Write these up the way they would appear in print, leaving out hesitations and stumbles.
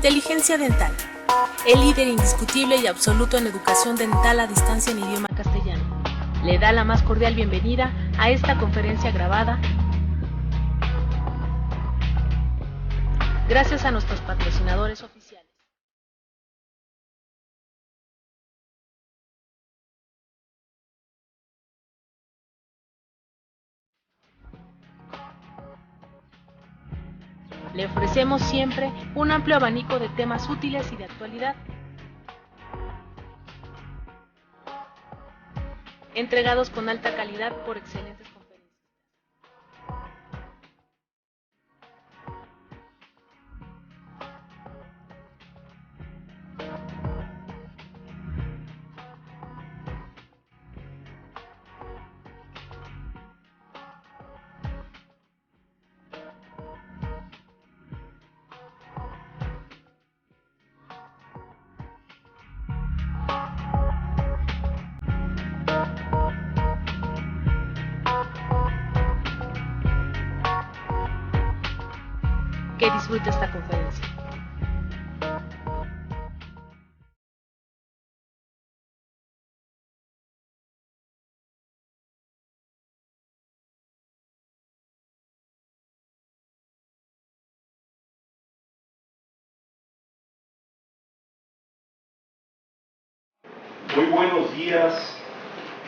Inteligencia Dental, el líder indiscutible y absoluto en educación dental a distancia en idioma castellano, le da la más cordial bienvenida a esta conferencia grabada. Gracias a nuestros patrocinadores oficiales. Le ofrecemos siempre un amplio abanico de temas útiles y de actualidad, entregados con alta calidad por excelentes conferencias. Que disfrute esta conferencia. Muy buenos días,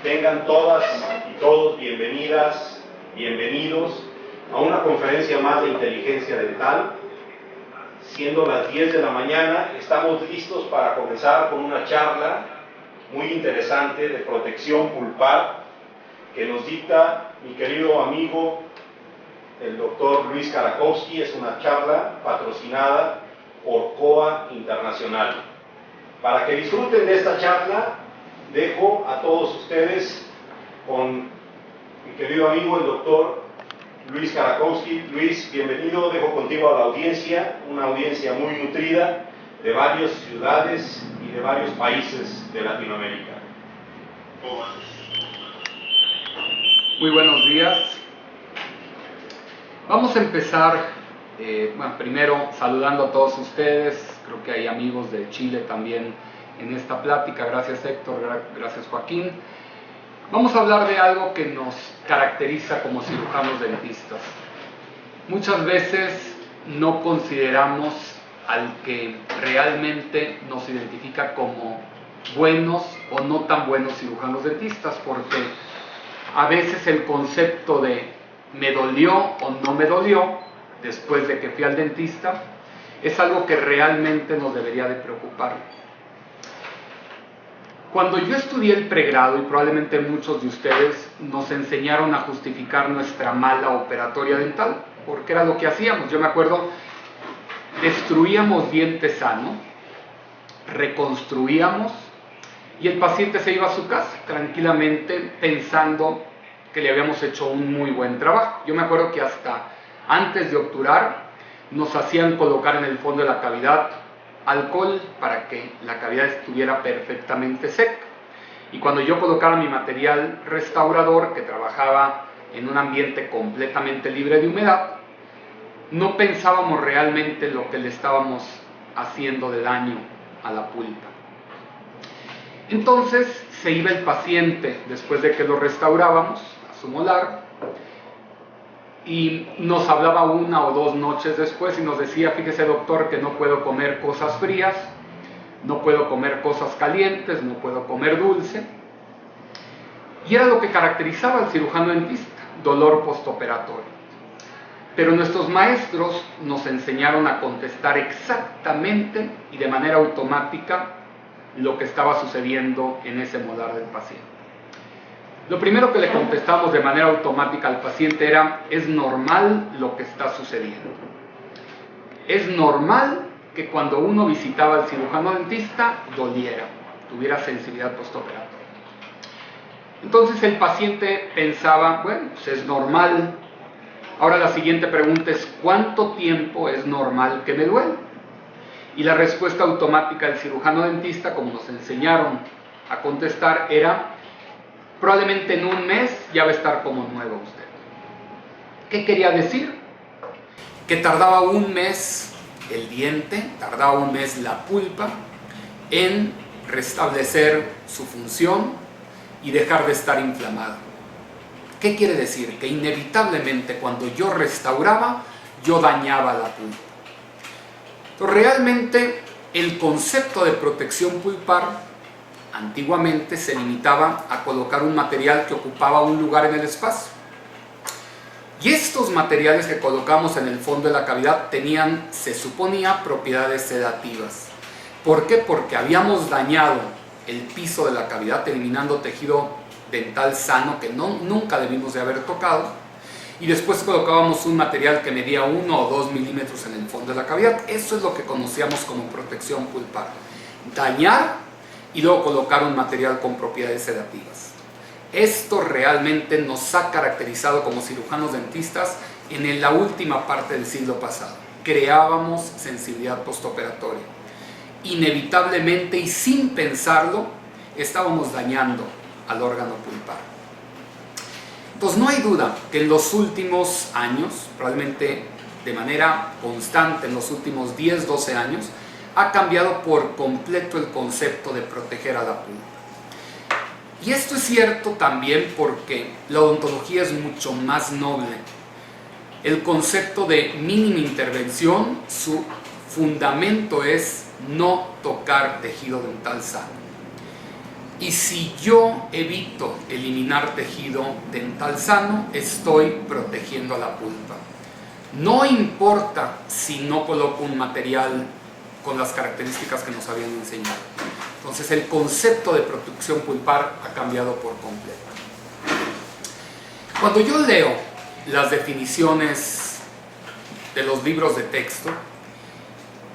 tengan todas y todos bienvenidas, bienvenidos a una conferencia más de inteligencia dental. Siendo las 10 de la mañana, estamos listos para comenzar con una charla muy interesante de protección pulpar que nos dicta mi querido amigo el doctor Luis Karakowski. Es una charla patrocinada por COA Internacional. Para que disfruten de esta charla, dejo a todos ustedes con mi querido amigo el doctor Luis Karakowski. Luis, bienvenido, dejo contigo a la audiencia, una audiencia muy nutrida de varias ciudades y de varios países de Latinoamérica. Muy buenos días. Vamos a empezar, primero saludando a todos ustedes. Creo que hay amigos de Chile también en esta plática. Gracias Héctor, gracias Joaquín. Vamos a hablar de algo que nos caracteriza como cirujanos dentistas. Muchas veces no consideramos al que realmente nos identifica como buenos o no tan buenos cirujanos dentistas, porque a veces el concepto de me dolió o no me dolió después de que fui al dentista es algo que realmente nos debería de preocupar. Cuando yo estudié el pregrado, y probablemente muchos de ustedes, nos enseñaron a justificar nuestra mala operatoria dental, porque era lo que hacíamos. Yo me acuerdo, destruíamos diente sano, reconstruíamos, y el paciente se iba a su casa tranquilamente pensando que le habíamos hecho un muy buen trabajo. Yo me acuerdo que hasta antes de obturar, nos hacían colocar en el fondo de la cavidad alcohol para que la cavidad estuviera perfectamente seca. Y cuando yo colocaba mi material restaurador, que trabajaba en un ambiente completamente libre de humedad, no pensábamos realmente lo que le estábamos haciendo de daño a la pulpa. Entonces se iba el paciente después de que lo restaurábamos a su molar, y nos hablaba una o dos noches después y nos decía: fíjese doctor que no puedo comer cosas frías, no puedo comer cosas calientes, no puedo comer dulce. Y era lo que caracterizaba al cirujano dentista, dolor postoperatorio. Pero nuestros maestros nos enseñaron a contestar exactamente y de manera automática lo que estaba sucediendo en ese molar del paciente. Lo primero que le contestamos de manera automática al paciente era: es normal lo que está sucediendo. Es normal que cuando uno visitaba al cirujano dentista doliera, tuviera sensibilidad postoperatoria. Entonces el paciente pensaba: bueno, pues es normal. Ahora la siguiente pregunta es: ¿cuánto tiempo es normal que me duele? Y la respuesta automática del cirujano dentista, como nos enseñaron a contestar, era: probablemente en un mes ya va a estar como nuevo usted. ¿Qué quería decir? Que tardaba un mes el diente, tardaba un mes la pulpa en restablecer su función y dejar de estar inflamada. ¿Qué quiere decir? Que inevitablemente cuando yo restauraba, yo dañaba la pulpa. Entonces, realmente el concepto de protección pulpar antiguamente se limitaba a colocar un material que ocupaba un lugar en el espacio. Y estos materiales que colocamos en el fondo de la cavidad tenían, se suponía, propiedades sedativas. ¿Por qué? Porque habíamos dañado el piso de la cavidad, eliminando tejido dental sano que nunca debimos de haber tocado, y después colocábamos un material que medía 1 o 2 milímetros en el fondo de la cavidad. Eso es lo que conocíamos como protección pulpar: dañar y luego colocar un material con propiedades sedativas. Esto realmente nos ha caracterizado como cirujanos dentistas en la última parte del siglo pasado. Creábamos sensibilidad postoperatoria. Inevitablemente y sin pensarlo, estábamos dañando al órgano pulpar. Entonces no hay duda que en los últimos años, probablemente de manera constante en los últimos 10, 12 años, ha cambiado por completo el concepto de proteger a la pulpa. Y esto es cierto también porque la odontología es mucho más noble. El concepto de mínima intervención, su fundamento es no tocar tejido dental sano. Y si yo evito eliminar tejido dental sano, estoy protegiendo a la pulpa. No importa si no coloco un material con las características que nos habían enseñado. Entonces el concepto de protección pulpar ha cambiado por completo. Cuando yo leo las definiciones de los libros de texto,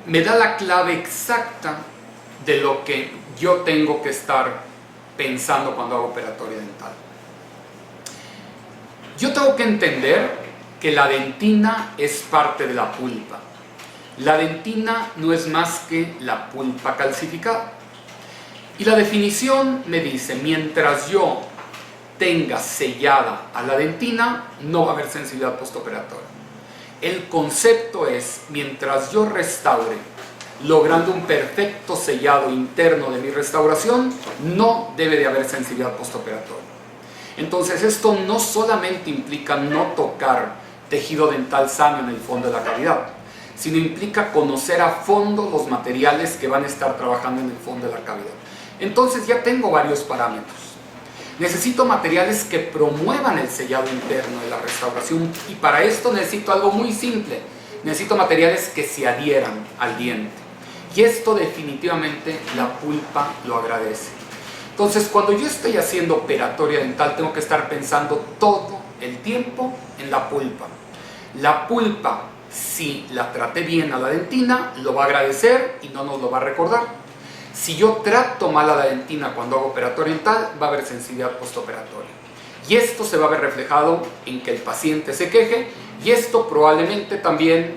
me da la clave exacta de lo que yo tengo que estar pensando cuando hago operatoria dental. Yo tengo que entender que la dentina es parte de la pulpa. La dentina no es más que la pulpa calcificada. Y la definición me dice, mientras yo tenga sellada a la dentina, no va a haber sensibilidad postoperatoria. El concepto es, mientras yo restaure, logrando un perfecto sellado interno de mi restauración, no debe de haber sensibilidad postoperatoria. Entonces esto no solamente implica no tocar tejido dental sano en el fondo de la cavidad, sino implica conocer a fondo los materiales que van a estar trabajando en el fondo de la cavidad. Entonces ya tengo varios parámetros. Necesito materiales que promuevan el sellado interno de la restauración, y para esto necesito algo muy simple. Necesito materiales que se adhieran al diente. Y esto definitivamente la pulpa lo agradece. Entonces, cuando yo estoy haciendo operatoria dental, tengo que estar pensando todo el tiempo en la pulpa. La pulpa, si la traté bien a la dentina, lo va a agradecer y no nos lo va a recordar. Si yo trato mal a la dentina cuando hago operatoria dental, va a haber sensibilidad postoperatoria. Y esto se va a ver reflejado en que el paciente se queje, y esto probablemente también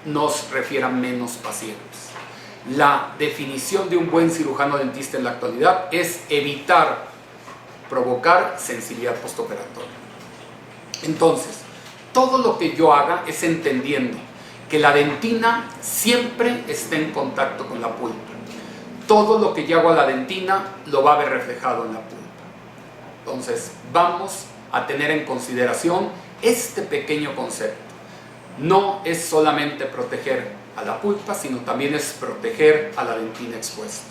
nos refiera a menos pacientes. La definición de un buen cirujano dentista en la actualidad es evitar provocar sensibilidad postoperatoria. Entonces, todo lo que yo haga es entendiendo que la dentina siempre esté en contacto con la pulpa. Todo lo que yo hago a la dentina lo va a ver reflejado en la pulpa. Entonces, vamos a tener en consideración este pequeño concepto. No es solamente proteger a la pulpa, sino también es proteger a la dentina expuesta.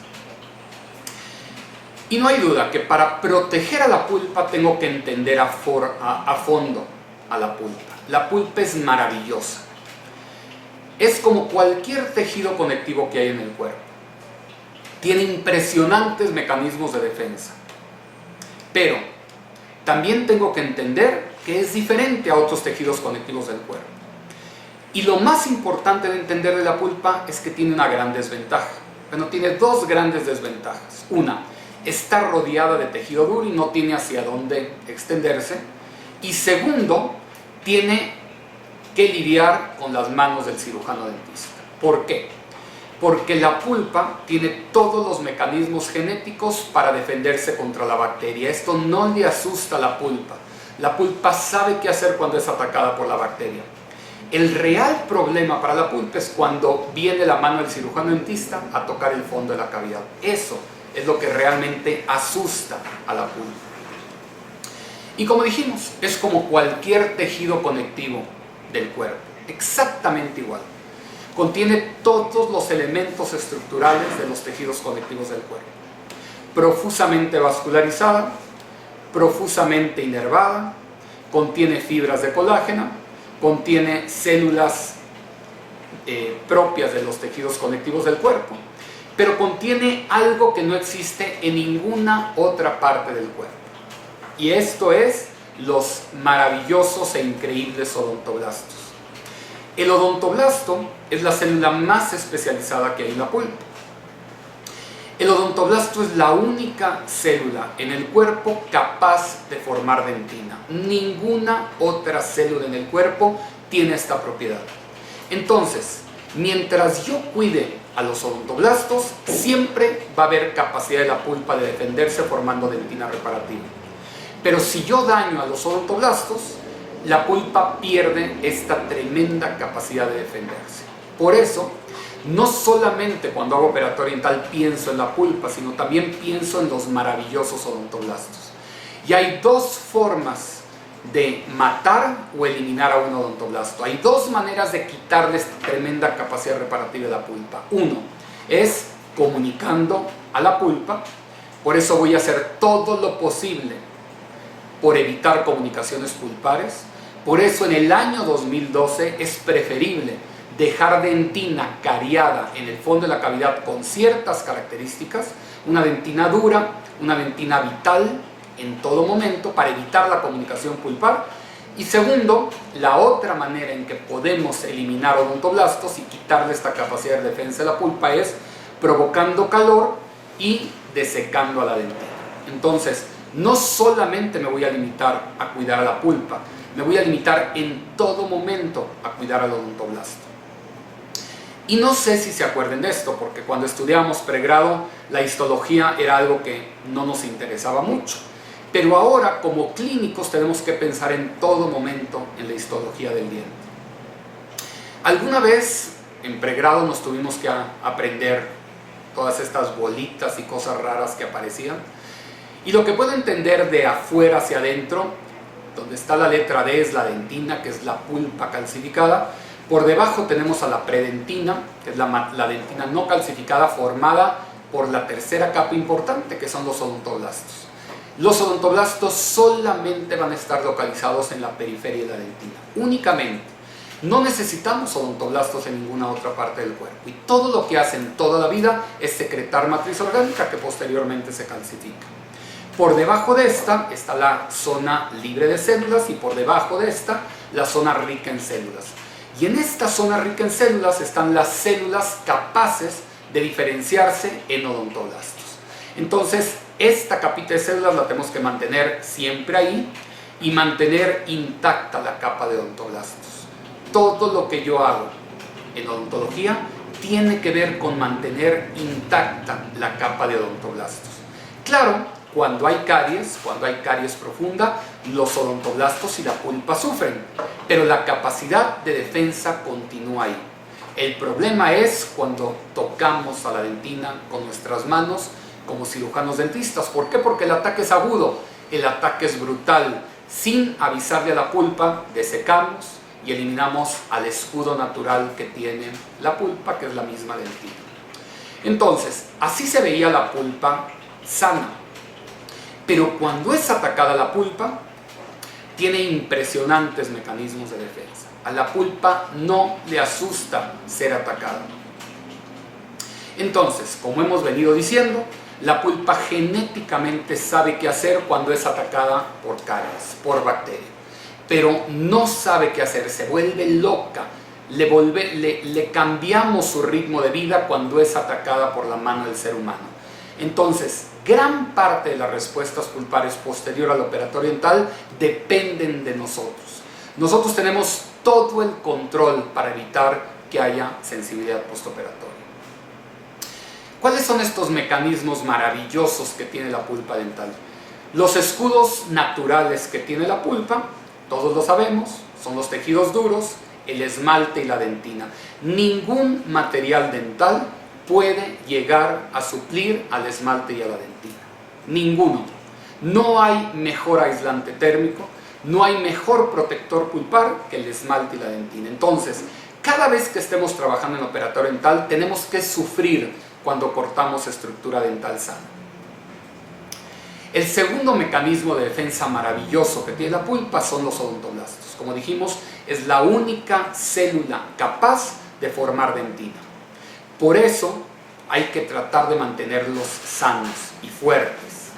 Y no hay duda que para proteger a la pulpa tengo que entender a fondo a la pulpa. La pulpa es maravillosa. Es como cualquier tejido conectivo que hay en el cuerpo. Tiene impresionantes mecanismos de defensa. Pero también tengo que entender que es diferente a otros tejidos conectivos del cuerpo. Y lo más importante de entender de la pulpa es que tiene una gran desventaja. Bueno, tiene dos grandes desventajas. Una, está rodeada de tejido duro y no tiene hacia dónde extenderse. Y segundo, tiene que lidiar con las manos del cirujano dentista. ¿Por qué? Porque la pulpa tiene todos los mecanismos genéticos para defenderse contra la bacteria. Esto no le asusta a la pulpa. La pulpa sabe qué hacer cuando es atacada por la bacteria. El real problema para la pulpa es cuando viene la mano del cirujano dentista a tocar el fondo de la cavidad. Eso es lo que realmente asusta a la pulpa. Y como dijimos, es como cualquier tejido conectivo del cuerpo, exactamente igual. Contiene todos los elementos estructurales de los tejidos conectivos del cuerpo. Profusamente vascularizada, profusamente inervada, contiene fibras de colágeno, contiene células propias de los tejidos conectivos del cuerpo, pero contiene algo que no existe en ninguna otra parte del cuerpo. Y esto es los maravillosos e increíbles odontoblastos. El odontoblasto es la célula más especializada que hay en la pulpa. El odontoblasto es la única célula en el cuerpo capaz de formar dentina. Ninguna otra célula en el cuerpo tiene esta propiedad. Entonces, mientras yo cuide a los odontoblastos, siempre va a haber capacidad de la pulpa de defenderse formando dentina reparativa. Pero si yo daño a los odontoblastos, la pulpa pierde esta tremenda capacidad de defenderse. Por eso, no solamente cuando hago operatorio dental pienso en la pulpa, sino también pienso en los maravillosos odontoblastos. Y hay dos formas de matar o eliminar a un odontoblasto. Hay dos maneras de quitarle esta tremenda capacidad reparativa de la pulpa. Uno es comunicando a la pulpa, por eso voy a hacer todo lo posible por evitar comunicaciones pulpares. Por eso en el año 2012 es preferible dejar dentina cariada en el fondo de la cavidad con ciertas características, una dentina dura, una dentina vital en todo momento para evitar la comunicación pulpar. Y segundo, la otra manera en que podemos eliminar odontoblastos y quitarle esta capacidad de defensa de la pulpa es provocando calor y desecando a la dentina. Entonces, no solamente me voy a limitar a cuidar a la pulpa, me voy a limitar en todo momento a cuidar al odontoblasto. Y no sé si se acuerden de esto, porque cuando estudiábamos pregrado, la histología era algo que no nos interesaba mucho. Pero ahora, como clínicos, tenemos que pensar en todo momento en la histología del diente. Alguna vez en pregrado nos tuvimos que aprender todas estas bolitas y cosas raras que aparecían. Y lo que puedo entender de afuera hacia adentro, donde está la letra D es la dentina, que es la pulpa calcificada. Por debajo tenemos a la predentina, que es la dentina no calcificada formada por la tercera capa importante, que son los odontoblastos. Los odontoblastos solamente van a estar localizados en la periferia de la dentina, únicamente. No necesitamos odontoblastos en ninguna otra parte del cuerpo. Y todo lo que hacen toda la vida es secretar matriz orgánica que posteriormente se calcifica. Por debajo de esta está la zona libre de células y por debajo de esta la zona rica en células. Y en esta zona rica en células están las células capaces de diferenciarse en odontoblastos. Entonces, esta capita de células la tenemos que mantener siempre ahí y mantener intacta la capa de odontoblastos. Todo lo que yo hago en odontología tiene que ver con mantener intacta la capa de odontoblastos. Claro, cuando hay caries profunda, los odontoblastos y la pulpa sufren, pero la capacidad de defensa continúa ahí. El problema es cuando tocamos a la dentina con nuestras manos como cirujanos dentistas. ¿Por qué? Porque el ataque es agudo, el ataque es brutal. Sin avisarle a la pulpa, desecamos y eliminamos al escudo natural que tiene la pulpa, que es la misma dentina. Entonces, así se veía la pulpa sana. Pero cuando es atacada la pulpa, tiene impresionantes mecanismos de defensa. A la pulpa no le asusta ser atacada. Entonces, como hemos venido diciendo, la pulpa genéticamente sabe qué hacer cuando es atacada por caries, por bacterias. Pero no sabe qué hacer, se vuelve loca. Le cambiamos su ritmo de vida cuando es atacada por la mano del ser humano. Entonces, gran parte de las respuestas pulpares posterior al operatorio dental dependen de nosotros. Nosotros tenemos todo el control para evitar que haya sensibilidad postoperatoria. ¿Cuáles son estos mecanismos maravillosos que tiene la pulpa dental? Los escudos naturales que tiene la pulpa, todos lo sabemos, son los tejidos duros el esmalte y la dentina. Ningún material dental puede llegar a suplir al esmalte y a la dentina. Ninguno. No hay mejor aislante térmico, no hay mejor protector pulpar que el esmalte y la dentina. Entonces, cada vez que estemos trabajando en operatorio dental, tenemos que sufrir cuando cortamos estructura dental sana. El segundo mecanismo de defensa maravilloso que tiene la pulpa son los odontoblastos. Como dijimos, es la única célula capaz de formar dentina. Por eso hay que tratar de mantenerlos sanos y fuertes.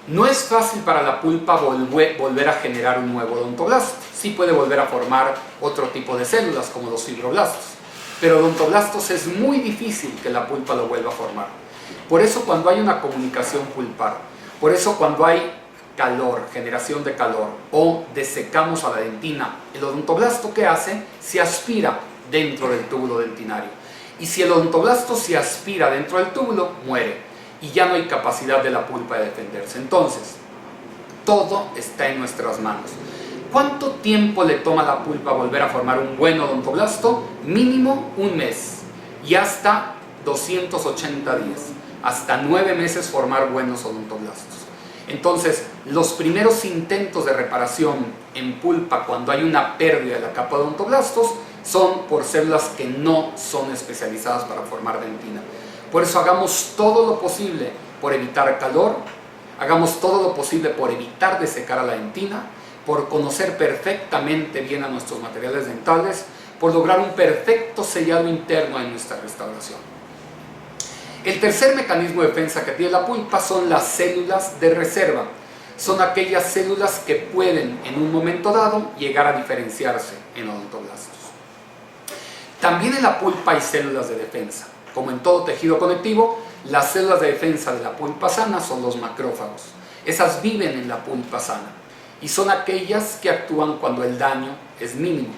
No es fácil para la pulpa volver a generar un nuevo odontoblasto. Sí puede volver a formar otro tipo de células como los fibroblastos, pero odontoblastos es muy difícil que la pulpa lo vuelva a formar. Por eso cuando hay una comunicación pulpar, por eso cuando hay calor, generación de calor, o desecamos a la dentina, el odontoblasto ¿qué hace? Se aspira dentro del túbulo dentinario. Y si el odontoblasto se aspira dentro del túbulo, muere. Y ya no hay capacidad de la pulpa de defenderse. Entonces, todo está en nuestras manos. ¿Cuánto tiempo le toma a la pulpa volver a formar un buen odontoblasto? Mínimo un mes y hasta 280 días. Hasta 9 meses formar buenos odontoblastos. Entonces, los primeros intentos de reparación en pulpa cuando hay una pérdida de la capa de odontoblastos son por células que no son especializadas para formar dentina. Por eso hagamos todo lo posible por evitar calor, hagamos todo lo posible por evitar desecar a la dentina, por conocer perfectamente bien a nuestros materiales dentales, por lograr un perfecto sellado interno en nuestra restauración. El tercer mecanismo de defensa que tiene la pulpa son las células de reserva. Son aquellas células que pueden en un momento dado llegar a diferenciarse en odontoblastos. También en la pulpa hay células de defensa. Como en todo tejido conectivo, las células de defensa de la pulpa sana son los macrófagos. Esas viven en la pulpa sana y son aquellas que actúan cuando el daño es mínimo.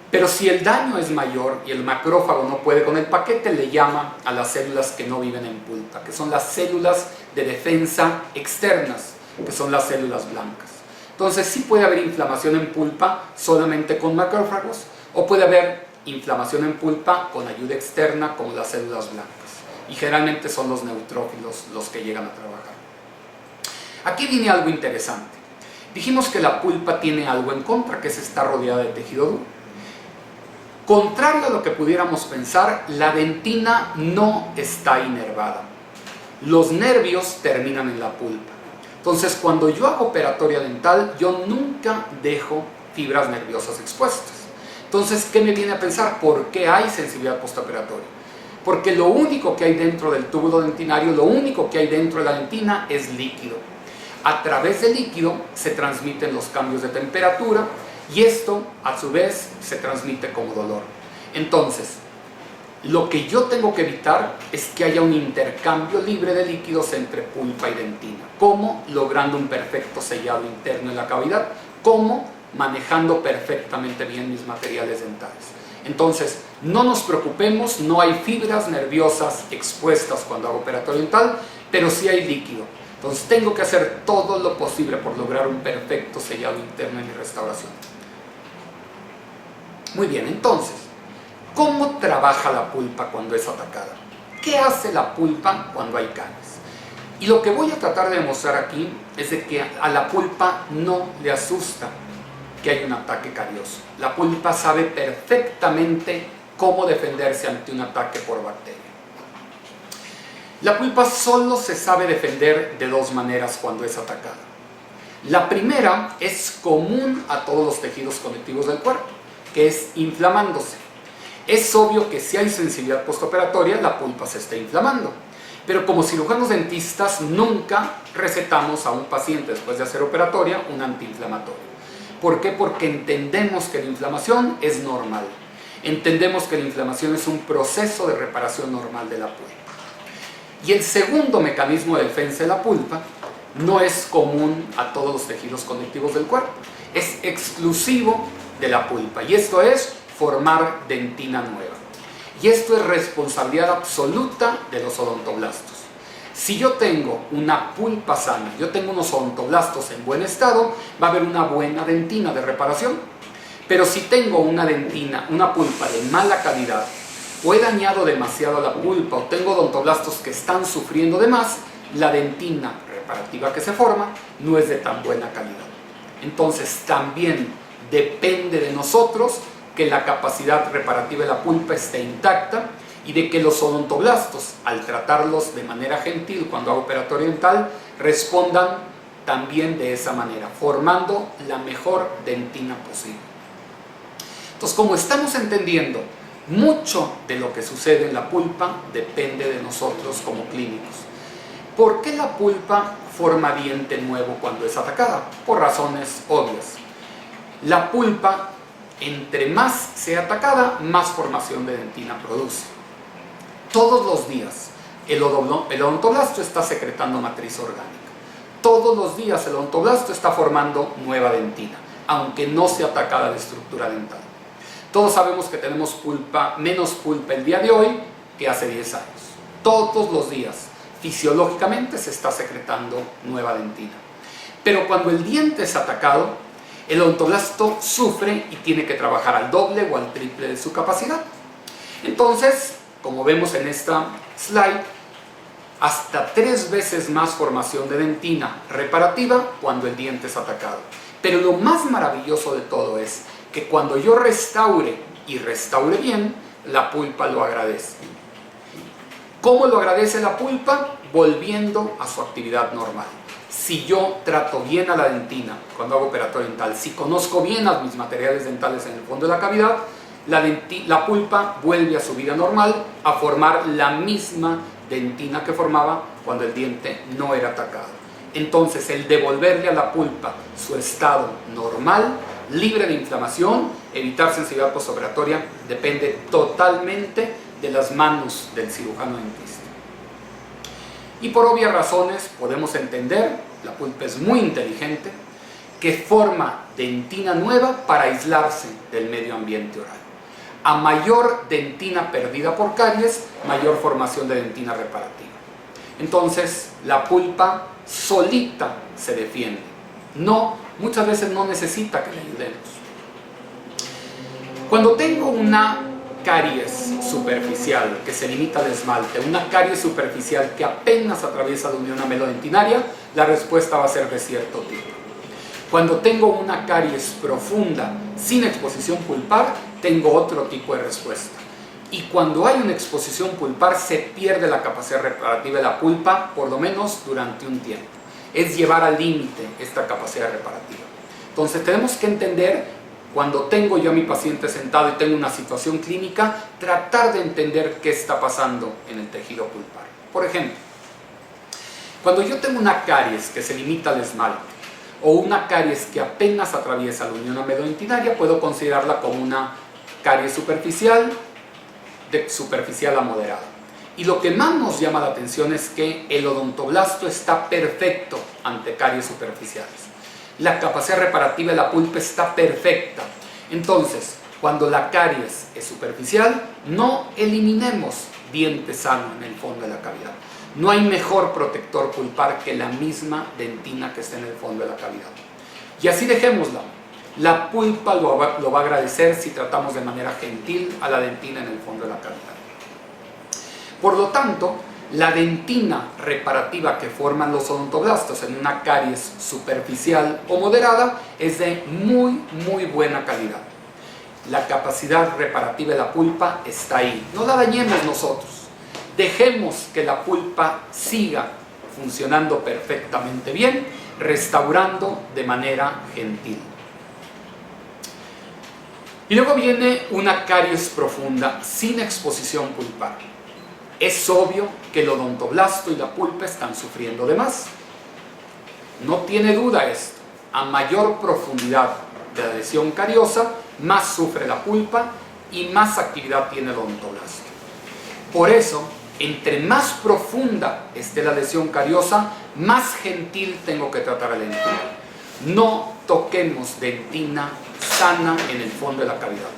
Pero si el daño es mayor y el macrófago no puede con el paquete, le llama a las células que no viven en pulpa, que son las células de defensa externas, que son las células blancas. Entonces sí puede haber inflamación en pulpa solamente con macrófagos, o puede haber inflamación en pulpa con ayuda externa como las células blancas, y generalmente son los neutrófilos los que llegan a trabajar. Aquí viene algo interesante. Dijimos que la pulpa tiene algo en contra, que es estar rodeada de tejido duro. Contrario a lo que pudiéramos pensar, la dentina no está inervada. Los nervios terminan en la pulpa. Entonces, cuando yo hago operatoria dental, yo nunca dejo fibras nerviosas expuestas. Entonces, ¿qué me viene a pensar? ¿Por qué hay sensibilidad postoperatoria? Porque lo único que hay dentro del túbulo dentinario, lo único que hay dentro de la dentina es líquido. A través del líquido se transmiten los cambios de temperatura y esto, a su vez, se transmite como dolor. Entonces, lo que yo tengo que evitar es que haya un intercambio libre de líquidos entre pulpa y dentina. ¿Cómo? Logrando un perfecto sellado interno en la cavidad. ¿Cómo? Manejando perfectamente bien mis materiales dentales. Entonces, no nos preocupemos, no hay fibras nerviosas expuestas cuando hago operatorio dental, pero sí hay líquido. Entonces, tengo que hacer todo lo posible por lograr un perfecto sellado interno en mi restauración. Muy bien, entonces, ¿cómo trabaja la pulpa cuando es atacada? ¿Qué hace la pulpa cuando hay caries? Y lo que voy a tratar de demostrar aquí es de que a la pulpa no le asusta que hay un ataque carioso. La pulpa sabe perfectamente cómo defenderse ante un ataque por bacteria. La pulpa solo se sabe defender de dos maneras cuando es atacada. La primera es común a todos los tejidos conectivos del cuerpo, que es inflamándose. Es obvio que si hay sensibilidad postoperatoria, la pulpa se está inflamando. Pero como cirujanos dentistas nunca recetamos a un paciente después de hacer operatoria un antiinflamatorio. ¿Por qué? Porque entendemos que la inflamación es normal. Entendemos que la inflamación es un proceso de reparación normal de la pulpa. Y el segundo mecanismo de defensa de la pulpa no es común a todos los tejidos conectivos del cuerpo. Es exclusivo de la pulpa. Y esto es formar dentina nueva. Y esto es responsabilidad absoluta de los odontoblastos. Si yo tengo una pulpa sana, yo tengo unos odontoblastos en buen estado, va a haber una buena dentina de reparación. Pero si tengo una dentina, una pulpa de mala calidad, o he dañado demasiado la pulpa, o tengo odontoblastos que están sufriendo de más, la dentina reparativa que se forma no es de tan buena calidad. Entonces también depende de nosotros que la capacidad reparativa de la pulpa esté intacta y de que los odontoblastos, al tratarlos de manera gentil cuando hago operatorio dental, respondan también de esa manera, formando la mejor dentina posible. Entonces, como estamos entendiendo, mucho de lo que sucede en la pulpa depende de nosotros como clínicos. ¿Por qué la pulpa forma diente nuevo cuando es atacada? Por razones obvias. La pulpa, entre más sea atacada, más formación de dentina produce. Todos los días el odontoblasto está secretando matriz orgánica. Todos los días el odontoblasto está formando nueva dentina, aunque no sea atacada de estructura dental. Todos sabemos que tenemos menos pulpa el día de hoy que hace 10 años. Todos los días, fisiológicamente, se está secretando nueva dentina. Pero cuando el diente es atacado, el odontoblasto sufre y tiene que trabajar al doble o al triple de su capacidad. Entonces, como vemos en esta slide, hasta 3 veces más formación de dentina reparativa cuando el diente es atacado. Pero lo más maravilloso de todo es que cuando yo restaure y restaure bien, la pulpa lo agradece. ¿Cómo lo agradece la pulpa? Volviendo a su actividad normal. Si yo trato bien a la dentina cuando hago operatorio dental, si conozco bien a mis materiales dentales en el fondo de la cavidad, la pulpa vuelve a su vida normal, a formar la misma dentina que formaba cuando el diente no era atacado. Entonces, el devolverle a la pulpa su estado normal, libre de inflamación, evitar sensibilidad postoperatoria, depende totalmente de las manos del cirujano dentista. Y por obvias razones podemos entender, la pulpa es muy inteligente, que forma dentina nueva para aislarse del medio ambiente oral. A mayor dentina perdida por caries, mayor formación de dentina reparativa. Entonces, la pulpa solita se defiende. Muchas veces no necesita que le ayudemos. Cuando tengo una caries superficial que se limita al esmalte, una caries superficial que apenas atraviesa la unión amelodentinaria, la respuesta va a ser de cierto tipo. Cuando tengo una caries profunda sin exposición pulpar, tengo otro tipo de respuesta. Y cuando hay una exposición pulpar, se pierde la capacidad reparativa de la pulpa, por lo menos durante un tiempo. Es llevar al límite esta capacidad reparativa. Entonces tenemos que entender, cuando tengo yo a mi paciente sentado y tengo una situación clínica, tratar de entender qué está pasando en el tejido pulpar. Por ejemplo, cuando yo tengo una caries que se limita al esmalte, o una caries que apenas atraviesa la unión amelodentinaria, puedo considerarla como una caries superficial, de superficial a moderada. Y lo que más nos llama la atención es que el odontoblasto está perfecto ante caries superficiales. La capacidad reparativa de la pulpa está perfecta. Entonces, cuando la caries es superficial, no eliminemos diente sano en el fondo de la cavidad. No hay mejor protector pulpar que la misma dentina que está en el fondo de la cavidad. Y así dejémosla. La pulpa lo va a agradecer si tratamos de manera gentil a la dentina en el fondo de la cavidad. Por lo tanto, la dentina reparativa que forman los odontoblastos en una caries superficial o moderada es de muy buena calidad. La capacidad reparativa de la pulpa está ahí. No la dañemos nosotros. Dejemos que la pulpa siga funcionando perfectamente bien, restaurando de manera gentil. Y luego viene una caries profunda sin exposición pulpar. Es obvio que el odontoblasto y la pulpa están sufriendo de más. No tiene duda esto. A mayor profundidad de la lesión cariosa, más sufre la pulpa y más actividad tiene el odontoblasto. Por eso, entre más profunda esté la lesión cariosa, más gentil tengo que tratar a la dentina. No toquemos dentina sana en el fondo de la cavidad.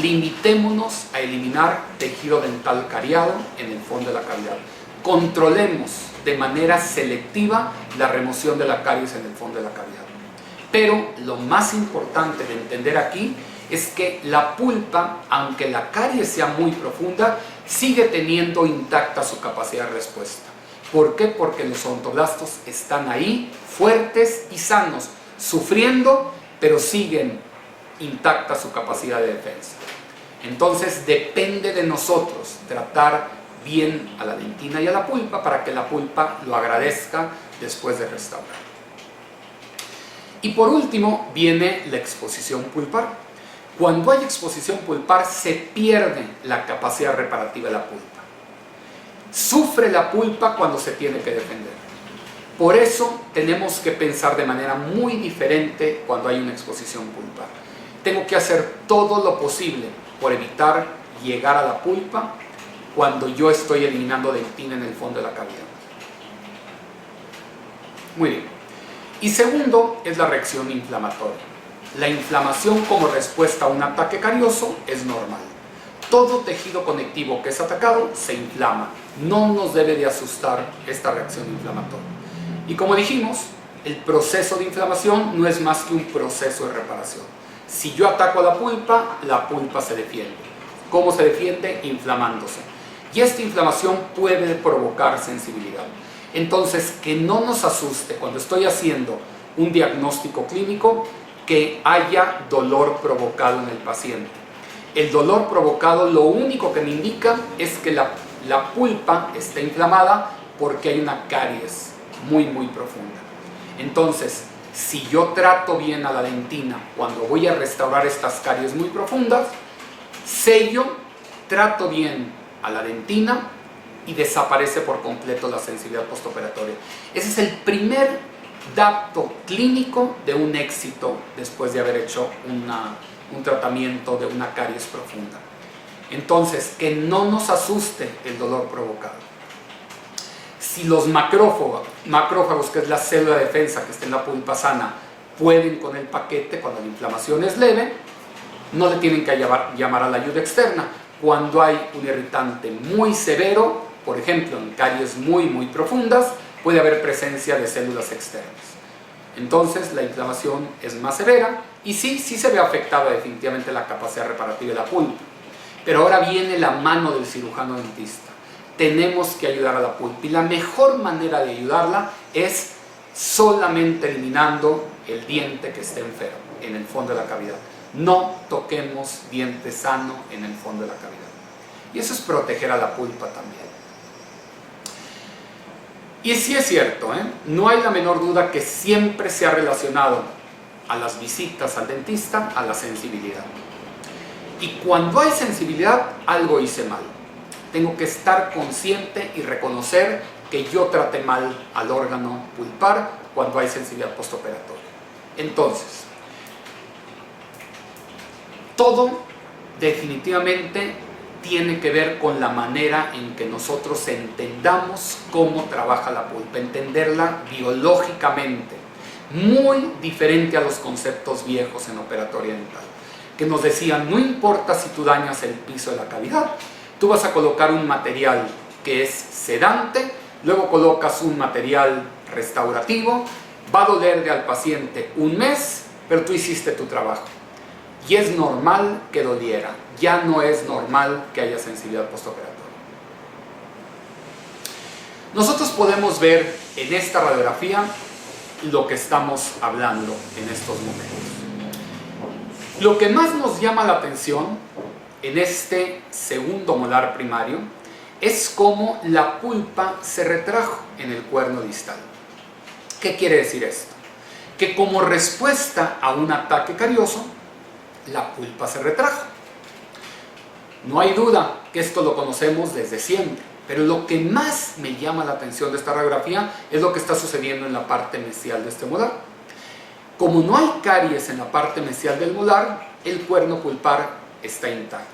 Limitémonos a eliminar tejido dental cariado en el fondo de la cavidad. Controlemos de manera selectiva la remoción de la caries en el fondo de la cavidad. Pero lo más importante de entender aquí es que la pulpa, aunque la caries sea muy profunda, sigue teniendo intacta su capacidad de respuesta. ¿Por qué? Porque los odontoblastos están ahí, fuertes y sanos, sufriendo, pero siguen intacta su capacidad de defensa. Entonces depende de nosotros tratar bien a la dentina y a la pulpa para que la pulpa lo agradezca después de restaurar. Y por último viene la exposición pulpar. Cuando hay exposición pulpar se pierde la capacidad reparativa de la pulpa. Sufre la pulpa cuando se tiene que defender. Por eso tenemos que pensar de manera muy diferente cuando hay una exposición pulpar. Tengo que hacer todo lo posible por evitar llegar a la pulpa cuando yo estoy eliminando dentina en el fondo de la cavidad. Muy bien. Y segundo es la reacción inflamatoria. La inflamación como respuesta a un ataque carioso es normal. Todo tejido conectivo que es atacado se inflama. No nos debe de asustar esta reacción inflamatoria. Y como dijimos, el proceso de inflamación no es más que un proceso de reparación. Si yo ataco a la pulpa se defiende. ¿Cómo se defiende? Inflamándose. Y esta inflamación puede provocar sensibilidad. Entonces, que no nos asuste cuando estoy haciendo un diagnóstico clínico que haya dolor provocado en el paciente. El dolor provocado lo único que me indica es que la pulpa está inflamada porque hay una caries muy profunda. Entonces, si yo trato bien a la dentina cuando voy a restaurar estas caries muy profundas, sello, trato bien a la dentina y desaparece por completo la sensibilidad postoperatoria. Ese es el primer dato clínico de un éxito después de haber hecho un tratamiento de una caries profunda. Entonces, que no nos asuste el dolor provocado. Si los macrófagos, que es la célula de defensa que está en la pulpa sana, pueden con el paquete cuando la inflamación es leve, no le tienen que llamar a la ayuda externa. Cuando hay un irritante muy severo, por ejemplo en caries muy profundas, puede haber presencia de células externas. Entonces la inflamación es más severa y sí se ve afectada definitivamente la capacidad reparativa de la pulpa. Pero ahora viene la mano del cirujano dentista. Tenemos que ayudar a la pulpa y la mejor manera de ayudarla es solamente eliminando el diente que esté enfermo en el fondo de la cavidad. No toquemos diente sano en el fondo de la cavidad. Y eso es proteger a la pulpa también. Y sí es cierto, no hay la menor duda que siempre se ha relacionado a las visitas al dentista a la sensibilidad. Y cuando hay sensibilidad, algo hice mal. Tengo que estar consciente y reconocer que yo traté mal al órgano pulpar cuando hay sensibilidad postoperatoria. Entonces, todo definitivamente tiene que ver con la manera en que nosotros entendamos cómo trabaja la pulpa, entenderla biológicamente, muy diferente a los conceptos viejos en operatoria dental, que nos decían, no importa si tú dañas el piso de la cavidad, tú vas a colocar un material que es sedante, luego colocas un material restaurativo, va a dolerle al paciente un mes, pero tú hiciste tu trabajo. Y es normal que doliera, ya no es normal que haya sensibilidad postoperatoria. Nosotros podemos ver en esta radiografía lo que estamos hablando en estos momentos. Lo que más nos llama la atención en este segundo molar primario es cómo la pulpa se retrajo en el cuerno distal. ¿Qué quiere decir esto? Que como respuesta a un ataque carioso, la pulpa se retrajo. No hay duda que esto lo conocemos desde siempre, pero lo que más me llama la atención de esta radiografía es lo que está sucediendo en la parte mesial de este molar. Como no hay caries en la parte mesial del molar, el cuerno pulpar está intacto.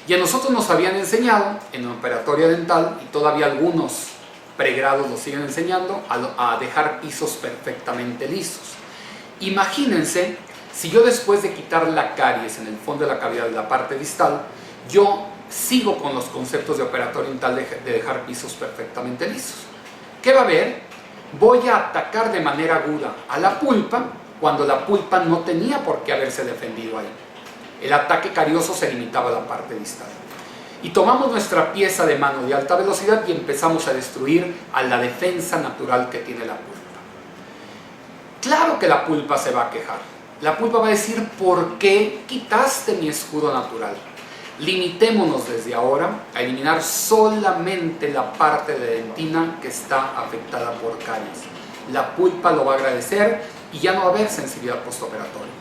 Y a nosotros nos habían enseñado en la operatoria dental, y todavía algunos pregrados lo siguen enseñando, a dejar pisos perfectamente lisos. Imagínense si yo después de quitar la caries en el fondo de la cavidad de la parte distal, yo sigo con los conceptos de operatoria dental de dejar pisos perfectamente lisos. ¿Qué va a haber? Voy a atacar de manera aguda a la pulpa cuando la pulpa no tenía por qué haberse defendido ahí. el ataque carioso se limitaba a la parte distal. Y tomamos nuestra pieza de mano de alta velocidad y empezamos a destruir a la defensa natural que tiene la pulpa. Claro que la pulpa se va a quejar. La pulpa va a decir: ¿por qué quitaste mi escudo natural? Limitémonos desde ahora a eliminar solamente la parte de dentina que está afectada por caries. La pulpa lo va a agradecer y ya no va a haber sensibilidad postoperatoria.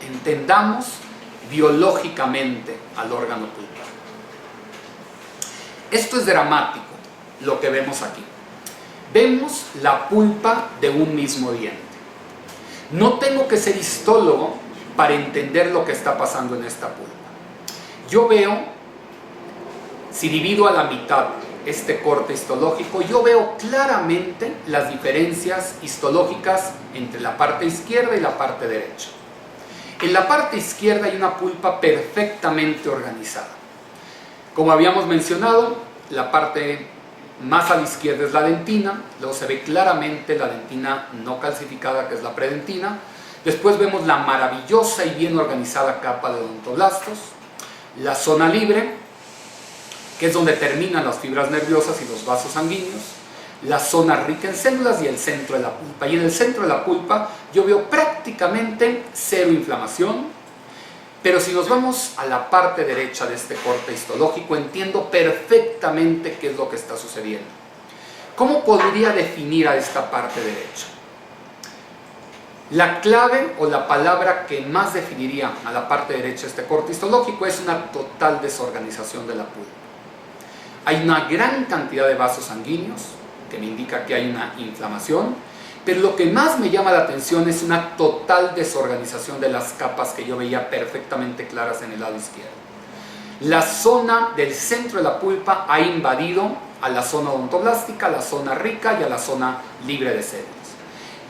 Entendamos biológicamente al órgano pulpar. Esto es dramático, lo que vemos aquí. Vemos la pulpa de un mismo diente. No tengo que ser histólogo para entender lo que está pasando en esta pulpa. Yo veo, si divido a la mitad este corte histológico, yo veo claramente las diferencias histológicas entre la parte izquierda y la parte derecha. En la parte izquierda hay una pulpa perfectamente organizada. Como habíamos mencionado, la parte más a la izquierda es la dentina, luego se ve claramente la dentina no calcificada, que es la predentina. Después vemos la maravillosa y bien organizada capa de odontoblastos, la zona libre, que es donde terminan las fibras nerviosas y los vasos sanguíneos, la zona rica en células y el centro de la pulpa. Y en el centro de la pulpa yo veo prácticamente cero inflamación. Pero si nos vamos a la parte derecha de este corte histológico, entiendo perfectamente qué es lo que está sucediendo. ¿Cómo podría definir a esta parte derecha? La clave o la palabra que más definiría a la parte derecha de este corte histológico es una total desorganización de la pulpa. Hay una gran cantidad de vasos sanguíneos, que me indica que hay una inflamación, pero lo que más me llama la atención es una total desorganización de las capas que yo veía perfectamente claras en el lado izquierdo. La zona del centro de la pulpa ha invadido a la zona odontoblástica, a la zona rica y a la zona libre de células.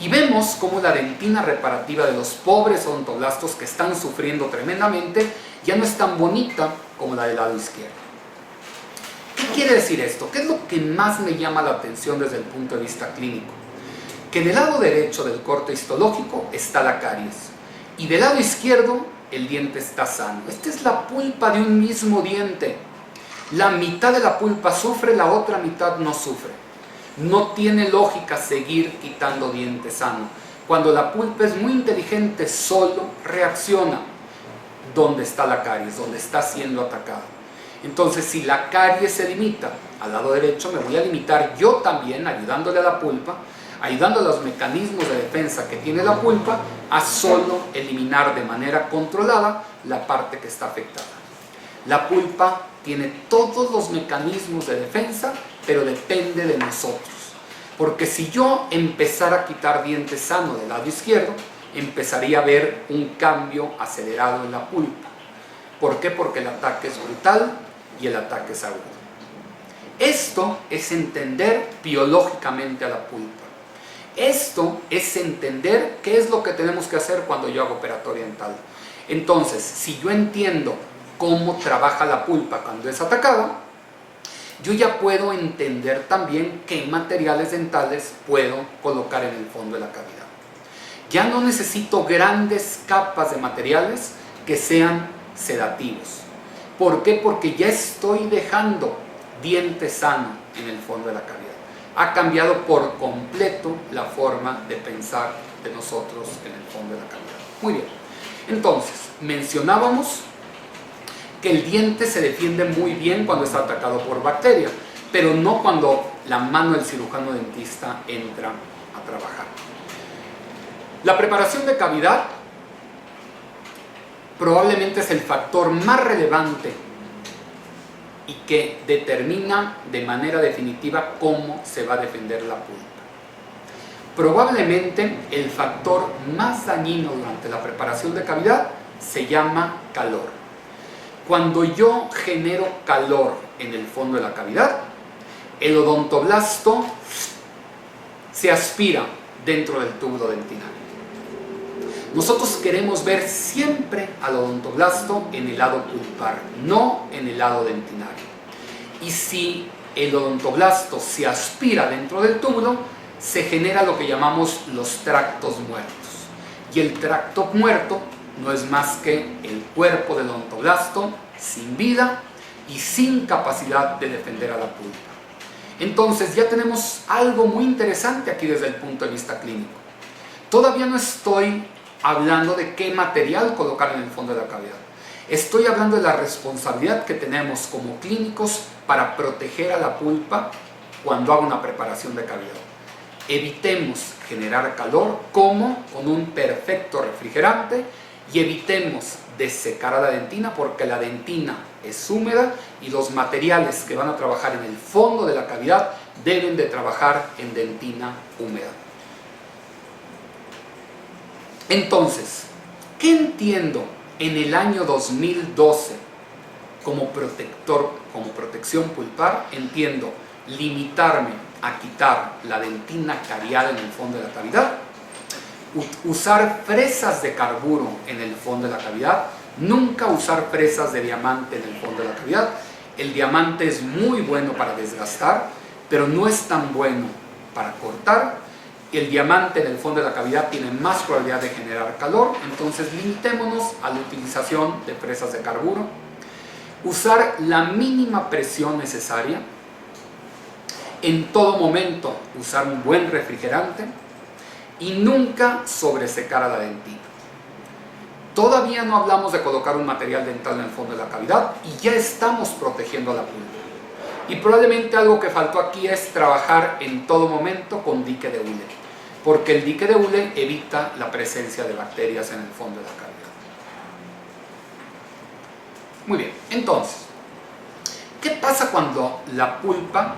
Y vemos cómo la dentina reparativa de los pobres odontoblastos, que están sufriendo tremendamente, ya no es tan bonita como la del lado izquierdo. ¿Qué quiere decir esto? ¿Qué es lo que más me llama la atención desde el punto de vista clínico? Que del lado derecho del corte histológico está la caries y del lado izquierdo el diente está sano. Esta es la pulpa de un mismo diente. La mitad de la pulpa sufre, la otra mitad no sufre. No tiene lógica seguir quitando diente sano. Cuando la pulpa es muy inteligente, solo reacciona donde está la caries, donde está siendo atacada. Entonces, si la caries se limita al lado derecho, me voy a limitar yo también, ayudándole a la pulpa, ayudando a los mecanismos de defensa que tiene la pulpa, a solo eliminar de manera controlada la parte que está afectada. La pulpa tiene todos los mecanismos de defensa, pero depende de nosotros. Porque si yo empezara a quitar diente sano del lado izquierdo, empezaría a ver un cambio acelerado en la pulpa. ¿Por qué? Porque el ataque es brutal y el ataque es agudo. Esto es entender biológicamente a la pulpa. Esto es entender qué es lo que tenemos que hacer cuando yo hago operatoria dental. Entonces, si yo entiendo cómo trabaja la pulpa cuando es atacada, yo ya puedo entender también qué materiales dentales puedo colocar en el fondo de la cavidad. Ya no necesito grandes capas de materiales que sean sedativos. ¿Por qué? Porque ya estoy dejando diente sano en el fondo de la cavidad. Ha cambiado por completo la forma de pensar de nosotros en el fondo de la cavidad. Muy bien. Entonces, mencionábamos que el diente se defiende muy bien cuando está atacado por bacteria, pero no cuando la mano del cirujano dentista entra a trabajar. La preparación de cavidad probablemente es el factor más relevante y que determina de manera definitiva cómo se va a defender la pulpa. Probablemente el factor más dañino durante la preparación de cavidad se llama calor. Cuando yo genero calor en el fondo de la cavidad, el odontoblasto se aspira dentro del túbulo dentinario. Nosotros queremos ver siempre al odontoblasto en el lado pulpar, no en el lado dentinario. Y si el odontoblasto se aspira dentro del túbulo, se genera lo que llamamos los tractos muertos. Y el tracto muerto no es más que el cuerpo del odontoblasto sin vida y sin capacidad de defender a la pulpa. Entonces ya tenemos algo muy interesante aquí desde el punto de vista clínico. Todavía no estoy hablando de qué material colocar en el fondo de la cavidad. Estoy hablando de la responsabilidad que tenemos como clínicos para proteger a la pulpa cuando hago una preparación de cavidad. Evitemos generar calor como con un perfecto refrigerante y evitemos desecar a la dentina porque la dentina es húmeda y los materiales que van a trabajar en el fondo de la cavidad deben de trabajar en dentina húmeda. Entonces, ¿qué entiendo en el año 2012 como protección pulpar? Entiendo limitarme a quitar la dentina cariada en el fondo de la cavidad, usar fresas de carburo en el fondo de la cavidad, nunca usar fresas de diamante en el fondo de la cavidad. El diamante es muy bueno para desgastar, pero no es tan bueno para cortar. El diamante en el fondo de la cavidad tiene más probabilidad de generar calor, entonces limitémonos a la utilización de fresas de carburo. Usar la mínima presión necesaria. En todo momento usar un buen refrigerante y nunca sobresecar a la dentina. Todavía no hablamos de colocar un material dental en el fondo de la cavidad y ya estamos protegiendo a la pulpa. Y probablemente algo que faltó aquí es trabajar en todo momento con dique de hule, porque el dique de hule evita la presencia de bacterias en el fondo de la cavidad. Muy bien, entonces, ¿qué pasa cuando la pulpa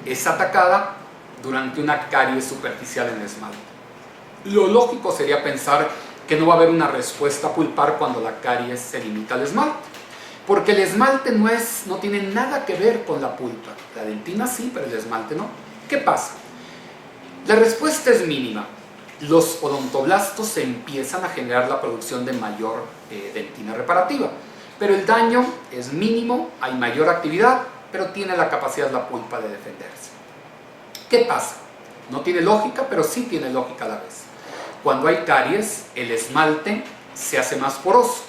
es atacada durante una caries superficial en el esmalte? Lo lógico sería pensar que no va a haber una respuesta pulpar cuando la caries se limita al esmalte, porque el esmalte no tiene nada que ver con la pulpa. La dentina sí, pero el esmalte no. ¿Qué pasa? La respuesta es mínima. Los odontoblastos se empiezan a generar la producción de mayor dentina reparativa, pero el daño es mínimo, hay mayor actividad, pero tiene la capacidad la pulpa de defenderse. ¿Qué pasa? No tiene lógica, pero sí tiene lógica a la vez. Cuando hay caries, el esmalte se hace más poroso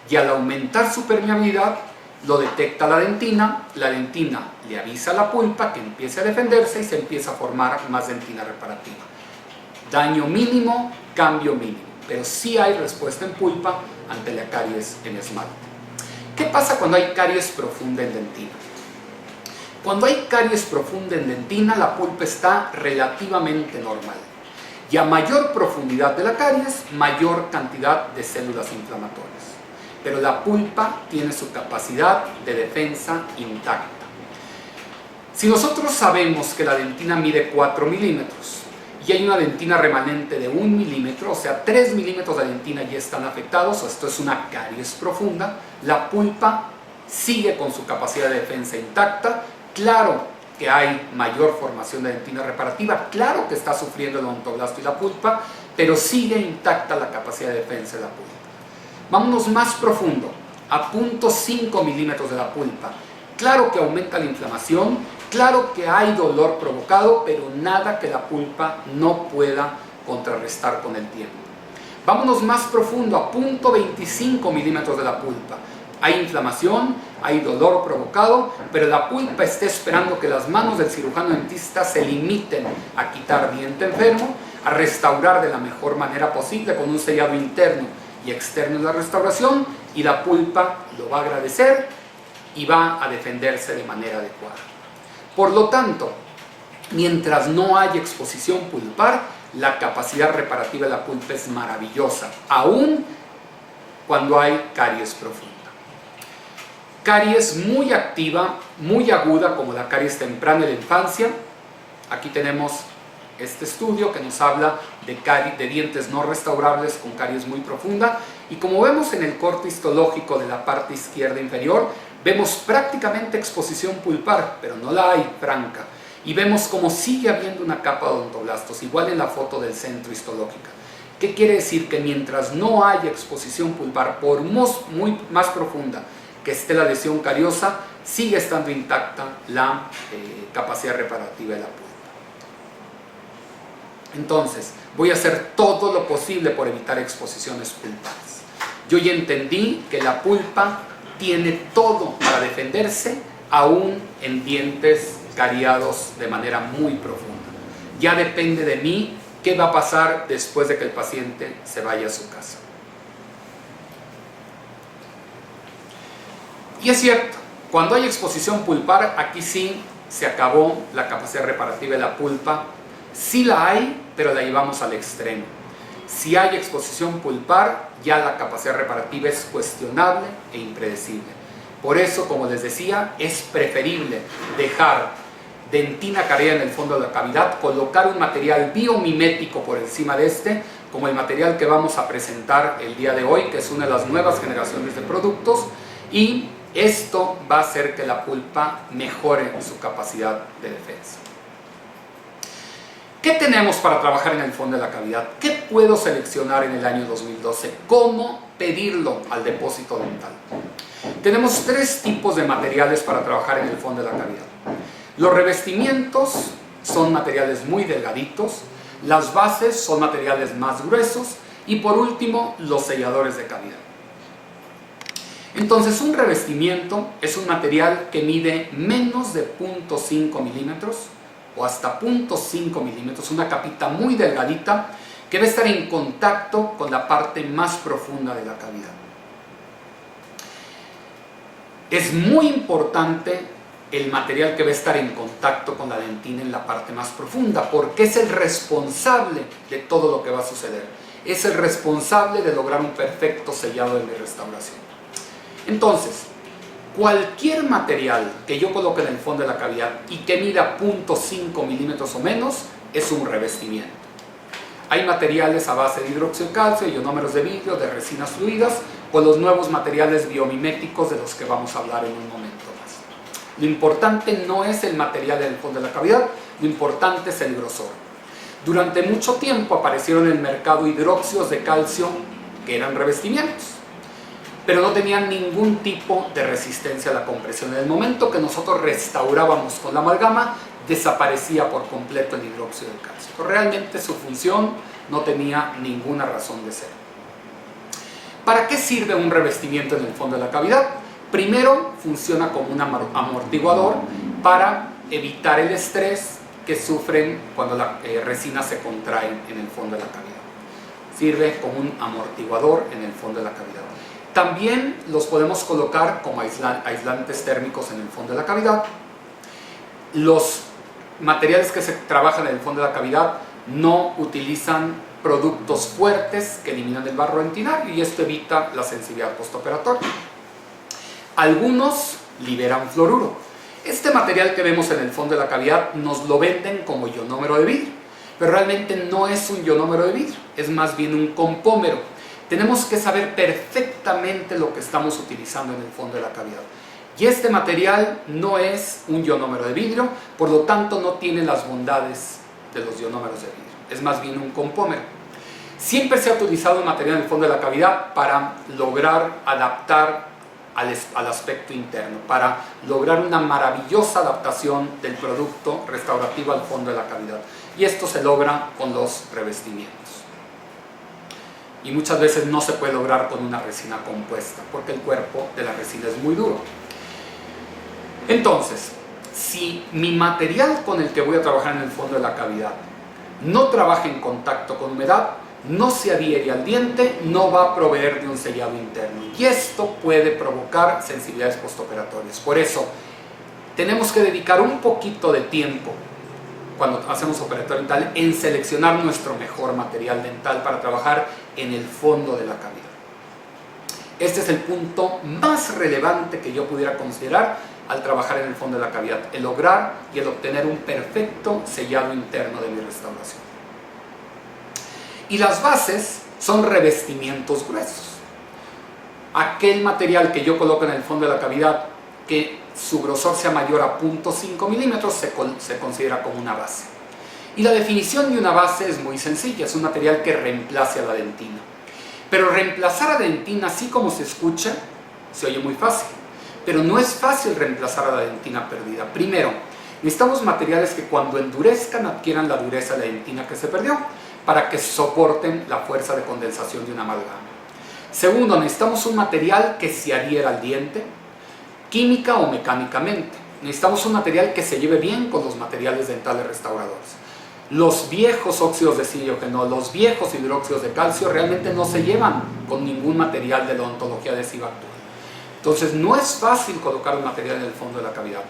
y al aumentar su permeabilidad lo detecta la dentina le avisa a la pulpa que empiece a defenderse y se empieza a formar más dentina reparativa. Daño mínimo, cambio mínimo, pero sí hay respuesta en pulpa ante la caries en esmalte. ¿Qué pasa cuando hay caries profunda en dentina? Cuando hay caries profunda en dentina, la pulpa está relativamente normal. Y a mayor profundidad de la caries, mayor cantidad de células inflamatorias. Pero la pulpa tiene su capacidad de defensa intacta. Si nosotros sabemos que la dentina mide 4 milímetros y hay una dentina remanente de 1 milímetro, o sea 3 milímetros de dentina ya están afectados, o esto es una caries profunda, la pulpa sigue con su capacidad de defensa intacta. Claro que hay mayor formación de dentina reparativa, claro que está sufriendo el odontoblasto y la pulpa, pero sigue intacta la capacidad de defensa de la pulpa. Vámonos más profundo, a 0.5 milímetros de la pulpa. Claro que aumenta la inflamación, claro que hay dolor provocado, pero nada que la pulpa no pueda contrarrestar con el tiempo. Vámonos más profundo, a 0.25 milímetros de la pulpa. Hay inflamación, hay dolor provocado, pero la pulpa está esperando que las manos del cirujano dentista se limiten a quitar diente enfermo, a restaurar de la mejor manera posible con un sellado interno y externo de la restauración, y la pulpa lo va a agradecer y va a defenderse de manera adecuada. Por lo tanto, mientras no haya exposición pulpar, la capacidad reparativa de la pulpa es maravillosa, aún cuando hay caries profunda. Caries muy activa, muy aguda, como la caries temprana en la infancia. Aquí tenemos este estudio que nos habla de dientes no restaurables con caries muy profunda, y como vemos en el corte histológico de la parte izquierda inferior, vemos prácticamente exposición pulpar, pero no la hay franca, y vemos como sigue habiendo una capa de odontoblastos, igual en la foto del centro histológica. ¿Qué quiere decir? Que mientras no haya exposición pulpar, por muy más profunda que esté la lesión cariosa, sigue estando intacta la capacidad reparativa de la pulpa. Entonces, voy a hacer todo lo posible por evitar exposiciones pulpares. Yo ya entendí que la pulpa tiene todo para defenderse, aún en dientes cariados de manera muy profunda. Ya depende de mí qué va a pasar después de que el paciente se vaya a su casa. Y es cierto, cuando hay exposición pulpar, aquí sí se acabó la capacidad reparativa de la pulpa. Sí la hay, pero la llevamos al extremo. Si hay exposición pulpar, ya la capacidad reparativa es cuestionable e impredecible. Por eso, como les decía, es preferible dejar dentina cariada en el fondo de la cavidad, colocar un material biomimético por encima de este, como el material que vamos a presentar el día de hoy, que es una de las nuevas generaciones de productos, y esto va a hacer que la pulpa mejore su capacidad de defensa. ¿Qué tenemos para trabajar en el fondo de la cavidad? ¿Qué puedo seleccionar en el año 2012? ¿Cómo pedirlo al depósito dental? Tenemos tres tipos de materiales para trabajar en el fondo de la cavidad. Los revestimientos son materiales muy delgaditos, las bases son materiales más gruesos y por último los selladores de cavidad. Entonces un revestimiento es un material que mide menos de 0.5 milímetros o hasta 0.5 milímetros, una capita muy delgadita que va a estar en contacto con la parte más profunda de la cavidad. Es muy importante el material que va a estar en contacto con la dentina en la parte más profunda, porque es el responsable de todo lo que va a suceder. Es el responsable de lograr un perfecto sellado de mi restauración. Entonces, cualquier material que yo coloque en el fondo de la cavidad y que mida 0.5 milímetros o menos, es un revestimiento. Hay materiales a base de hidróxido de calcio, ionómeros de vidrio, de resinas fluidas, con los nuevos materiales biomiméticos de los que vamos a hablar en un momento más. Lo importante no es el material en el fondo de la cavidad, lo importante es el grosor. Durante mucho tiempo aparecieron en el mercado hidróxidos de calcio que eran revestimientos, pero no tenían ningún tipo de resistencia a la compresión. En el momento que nosotros restaurábamos con la amalgama, desaparecía por completo el hidróxido de calcio. Realmente su función no tenía ninguna razón de ser. ¿Para qué sirve un revestimiento en el fondo de la cavidad? Primero, funciona como un amortiguador para evitar el estrés que sufren cuando la resina se contrae en el fondo de la cavidad. Sirve como un amortiguador en el fondo de la cavidad. También los podemos colocar como aislantes térmicos en el fondo de la cavidad. Los materiales que se trabajan en el fondo de la cavidad no utilizan productos fuertes que eliminan el barro dentinario y esto evita la sensibilidad postoperatoria. Algunos liberan fluoruro. Este material que vemos en el fondo de la cavidad nos lo venden como ionómero de vidrio, pero realmente no es un ionómero de vidrio, es más bien un compómero. Tenemos que saber perfectamente lo que estamos utilizando en el fondo de la cavidad. Y este material no es un ionómero de vidrio, por lo tanto no tiene las bondades de los ionómeros de vidrio. Es más bien un compómero. Siempre se ha utilizado un material en el fondo de la cavidad para lograr adaptar al aspecto interno, para lograr una maravillosa adaptación del producto restaurativo al fondo de la cavidad. Y esto se logra con los revestimientos. Y muchas veces no se puede lograr con una resina compuesta, porque el cuerpo de la resina es muy duro. Entonces, si mi material con el que voy a trabajar en el fondo de la cavidad no trabaja en contacto con humedad, no se adhiere al diente, no va a proveer de un sellado interno. Y esto puede provocar sensibilidades postoperatorias. Por eso, tenemos que dedicar un poquito de tiempo cuando hacemos operatorio dental en seleccionar nuestro mejor material dental para trabajar en el fondo de la cavidad. Este es el punto más relevante que yo pudiera considerar al trabajar en el fondo de la cavidad, el lograr y el obtener un perfecto sellado interno de mi restauración. Y las bases son revestimientos gruesos. Aquel material que yo coloco en el fondo de la cavidad que su grosor sea mayor a 0.5 milímetros se considera como una base. Y la definición de una base es muy sencilla, es un material que reemplace a la dentina. Pero reemplazar a dentina, así como se escucha, se oye muy fácil. Pero no es fácil reemplazar a la dentina perdida. Primero, Necesitamos materiales que cuando endurezcan adquieran la dureza de la dentina que se perdió, para que soporten la fuerza de condensación de una amalgama. Segundo, necesitamos un material que se adhiera al diente, química o mecánicamente. Necesitamos un material que se lleve bien con los materiales dentales restauradores. Los viejos óxidos de zinc-iogenol, los viejos hidróxidos de calcio realmente no se llevan con ningún material de la odontología adhesiva actual. Entonces no es fácil colocar un material en el fondo de la cavidad.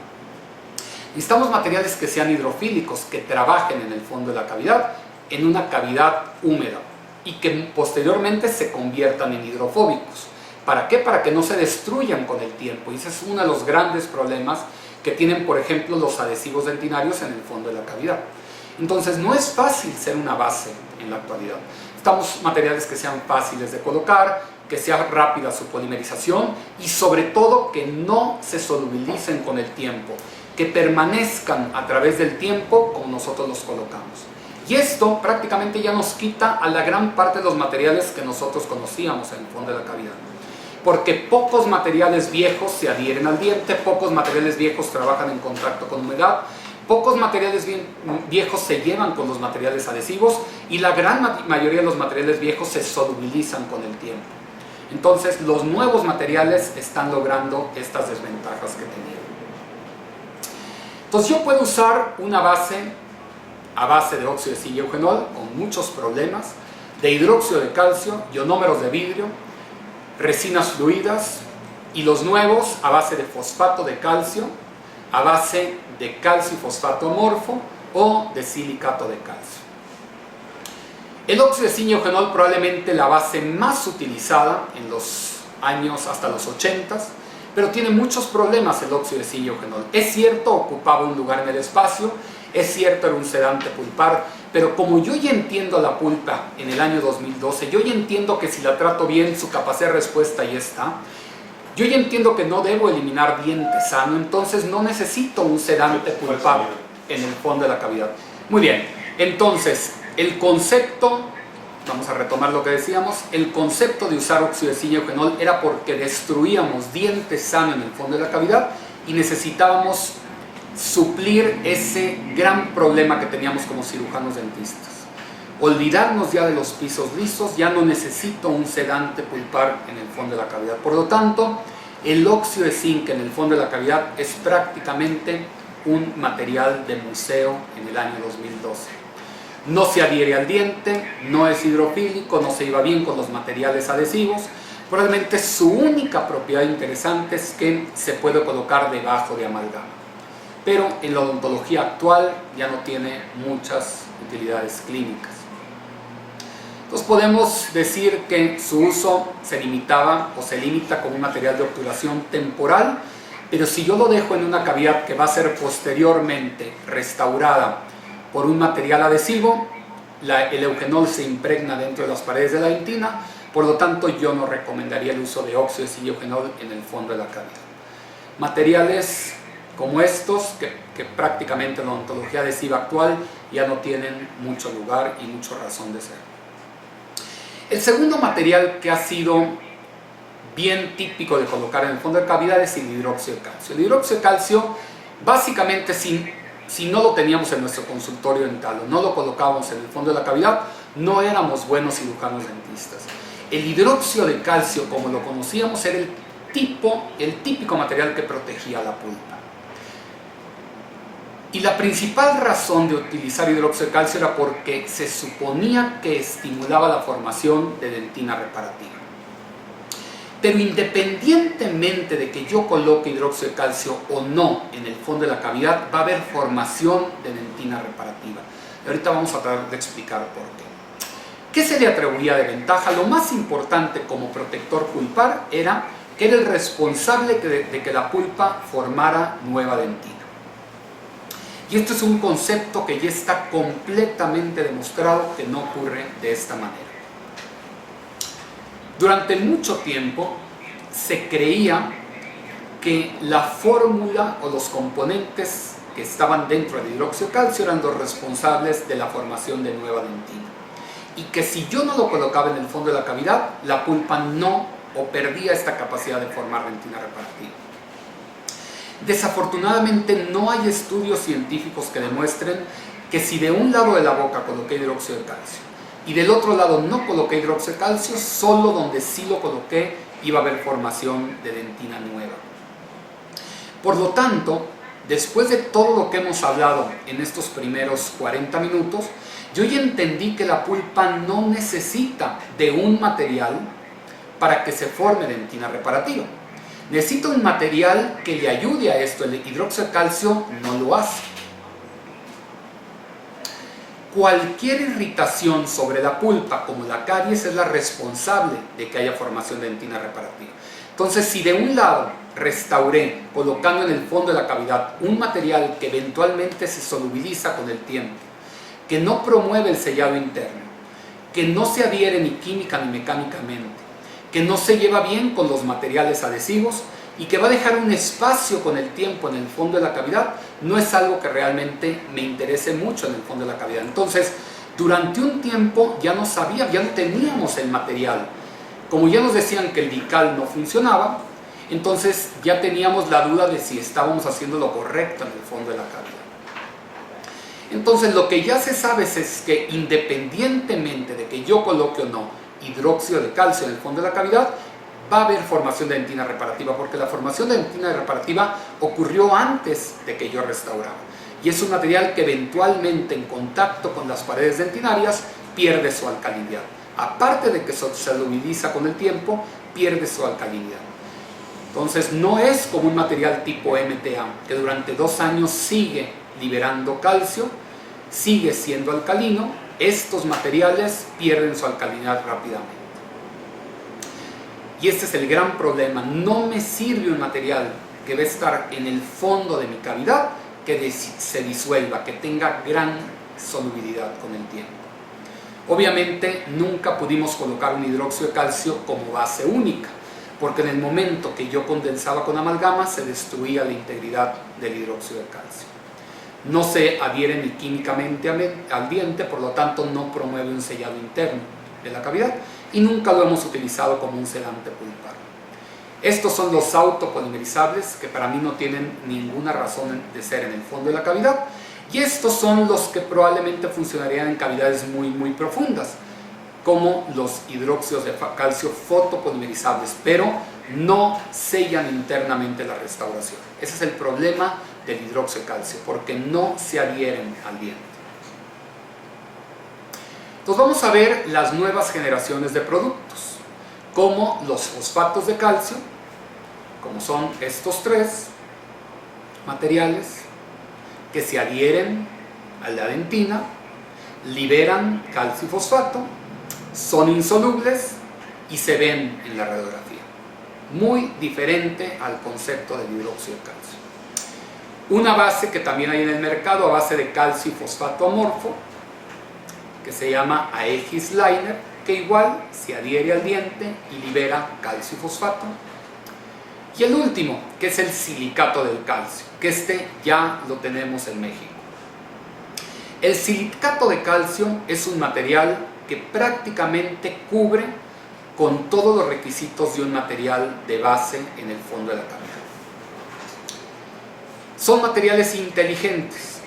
Necesitamos materiales que sean hidrofílicos, que trabajen en el fondo de la cavidad, en una cavidad húmeda, y que posteriormente se conviertan en hidrofóbicos. ¿Para qué? Para que no se destruyan con el tiempo. Y ese es uno de los grandes problemas que tienen, por ejemplo, los adhesivos dentinarios en el fondo de la cavidad. Entonces no es fácil ser una base en la actualidad. Necesitamos materiales que sean fáciles de colocar, que sea rápida su polimerización y sobre todo que no se solubilicen con el tiempo, que permanezcan a través del tiempo como nosotros los colocamos. Y esto prácticamente ya nos quita a la gran parte de los materiales que nosotros conocíamos en el fondo de la cavidad. Porque pocos materiales viejos se adhieren al diente, pocos materiales viejos trabajan en contacto con humedad, pocos materiales viejos se llevan con los materiales adhesivos y la gran mayoría de los materiales viejos se solubilizan con el tiempo. Entonces los nuevos materiales están logrando estas desventajas que tenían. Entonces yo puedo usar una base a base de óxido de zinc-iogenol con muchos problemas, de hidróxido de calcio, ionómeros de vidrio, resinas fluidas y los nuevos a base de fosfato de calcio, a base de calcio y fosfato amorfo o de silicato de calcio. El óxido de zinc-iogenol probablemente la base más utilizada en los años hasta los 80s, pero tiene muchos problemas el óxido de zinc-iogenol. Es cierto, ocupaba un lugar en el espacio, es cierto, era un sedante pulpar, pero como yo ya entiendo la pulpa en el año 2012, yo ya entiendo que si la trato bien, su capacidad de respuesta ya está. Yo ya entiendo que no debo eliminar diente sano, entonces no necesito un sedante pulpar en el fondo de la cavidad. Muy bien, entonces el concepto, vamos a retomar lo que decíamos, el concepto de usar óxido de zinc-iogenol era porque destruíamos diente sano en el fondo de la cavidad y necesitábamos suplir ese gran problema que teníamos como cirujanos dentistas. Olvidarnos ya de los pisos lisos, ya no necesito un sedante pulpar en el fondo de la cavidad. Por lo tanto, el óxido de zinc en el fondo de la cavidad es prácticamente un material de museo en el año 2012. No se adhiere al diente, no es hidrofílico, no se lleva bien con los materiales adhesivos. Probablemente su única propiedad interesante es que se puede colocar debajo de amalgama. Pero en la odontología actual ya no tiene muchas utilidades clínicas. Entonces podemos decir que su uso se limitaba o se limita con un material de obturación temporal, pero si yo lo dejo en una cavidad que va a ser posteriormente restaurada por un material adhesivo, el eugenol se impregna dentro de las paredes de la dentina, por lo tanto yo no recomendaría el uso de óxido de zinc-iogenol en el fondo de la cavidad. Materiales como estos, que prácticamente en la odontología adhesiva actual ya no tienen mucho lugar y mucha razón de ser. El segundo material que ha sido bien típico de colocar en el fondo de cavidad es el hidróxido de calcio. El hidróxido de calcio, básicamente, si no lo teníamos en nuestro consultorio dental o no lo colocábamos en el fondo de la cavidad, no éramos buenos cirujanos dentistas. El hidróxido de calcio, como lo conocíamos, era el típico material que protegía la pulpa. Y la principal razón de utilizar hidróxido de calcio era porque se suponía que estimulaba la formación de dentina reparativa. Pero independientemente de que yo coloque hidróxido de calcio o no en el fondo de la cavidad, va a haber formación de dentina reparativa. Y ahorita vamos a tratar de explicar por qué. ¿Qué se le atribuía de ventaja? Lo más importante como protector pulpar era que era el responsable de que la pulpa formara nueva dentina. Y esto es un concepto que ya está completamente demostrado que no ocurre de esta manera. Durante mucho tiempo se creía que la fórmula o los componentes que estaban dentro del hidróxido de calcio eran los responsables de la formación de nueva dentina. Y que si yo no lo colocaba en el fondo de la cavidad, la pulpa no o perdía esta capacidad de formar dentina reparativa. Desafortunadamente no hay estudios científicos que demuestren que si de un lado de la boca coloqué hidróxido de calcio y del otro lado no coloqué hidróxido de calcio, solo donde sí lo coloqué iba a haber formación de dentina nueva. Por lo tanto, después de todo lo que hemos hablado en estos primeros 40 minutos, yo ya entendí que la pulpa no necesita de un material para que se forme dentina reparativa. Necesita un material que le ayude a esto. El hidróxido de calcio no lo hace. Cualquier irritación sobre la pulpa, como la caries, es la responsable de que haya formación de dentina reparativa. Entonces, si de un lado restauré colocando en el fondo de la cavidad un material que eventualmente se solubiliza con el tiempo, que no promueve el sellado interno, que no se adhiere ni química ni mecánicamente, que no se lleva bien con los materiales adhesivos y que va a dejar un espacio con el tiempo en el fondo de la cavidad, no es algo que realmente me interese mucho en el fondo de la cavidad. Entonces, durante un tiempo ya no teníamos el material. Como ya nos decían que el Dical no funcionaba, entonces ya teníamos la duda de si estábamos haciendo lo correcto en el fondo de la cavidad. Entonces, lo que ya se sabe es que independientemente de que yo coloque o no hidróxido de calcio en el fondo de la cavidad, va a haber formación de dentina reparativa, porque la formación de dentina reparativa ocurrió antes de que yo restaurara. Y es un material que eventualmente en contacto con las paredes dentinarias pierde su alcalinidad. Aparte de que se solubiliza con el tiempo, pierde su alcalinidad. Entonces no es como un material tipo MTA, que durante 2 años sigue liberando calcio, sigue siendo alcalino. Estos materiales pierden su alcalinidad rápidamente. Y este es el gran problema. No me sirve un material que va a estar en el fondo de mi cavidad, que se disuelva, que tenga gran solubilidad con el tiempo. Obviamente nunca pudimos colocar un hidróxido de calcio como base única, porque en el momento que yo condensaba con amalgama se destruía la integridad del hidróxido de calcio. No se adhiere ni químicamente al diente, por lo tanto no promueve un sellado interno de la cavidad y nunca lo hemos utilizado como un sedante pulpar. Estos son los autopolimerizables, que para mí no tienen ninguna razón de ser en el fondo de la cavidad, y estos son los que probablemente funcionarían en cavidades muy profundas, como los hidróxidos de calcio fotopolimerizables, pero no sellan internamente la restauración. Ese es el problema del hidróxido de calcio, porque no se adhieren al diente. Entonces vamos a ver las nuevas generaciones de productos, como los fosfatos de calcio, como son estos 3 materiales que se adhieren a la dentina, liberan calcio y fosfato, son insolubles y se ven en la radiografía. Muy diferente al concepto del hidróxido de calcio. Una base que también hay en el mercado a base de calcio y fosfato amorfo, que se llama Aegis Liner, que igual se adhiere al diente y libera calcio y fosfato. Y el último, que es el silicato del calcio, que este ya lo tenemos en México. El silicato de calcio es un material que prácticamente cubre con todos los requisitos de un material de base en el fondo de la cavidad. Son materiales inteligentes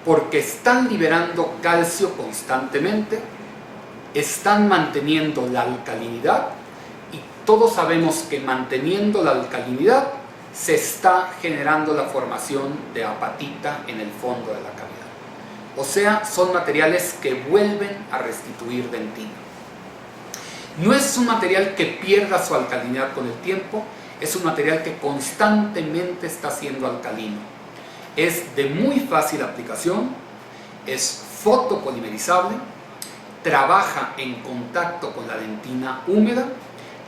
porque están liberando calcio constantemente, están manteniendo la alcalinidad y todos sabemos que manteniendo la alcalinidad se está generando la formación de apatita en el fondo de la cavidad. O sea, son materiales que vuelven a restituir dentina. No es un material que pierda su alcalinidad con el tiempo, es un material que constantemente está siendo alcalino. Es de muy fácil aplicación, es fotopolimerizable, trabaja en contacto con la dentina húmeda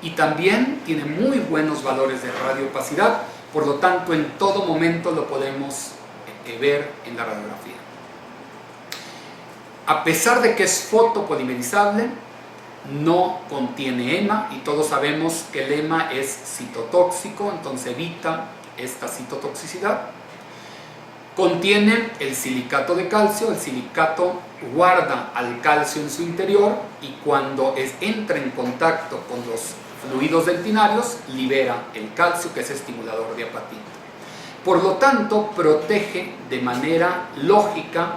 y también tiene muy buenos valores de radioopacidad, por lo tanto en todo momento lo podemos ver en la radiografía. A pesar de que es fotopolimerizable, no contiene EMA y todos sabemos que el EMA es citotóxico, entonces evita esta citotoxicidad. Contiene el silicato de calcio, el silicato guarda al calcio en su interior y cuando entra en contacto con los fluidos dentinarios libera el calcio, que es estimulador de apatita. Por lo tanto, protege de manera lógica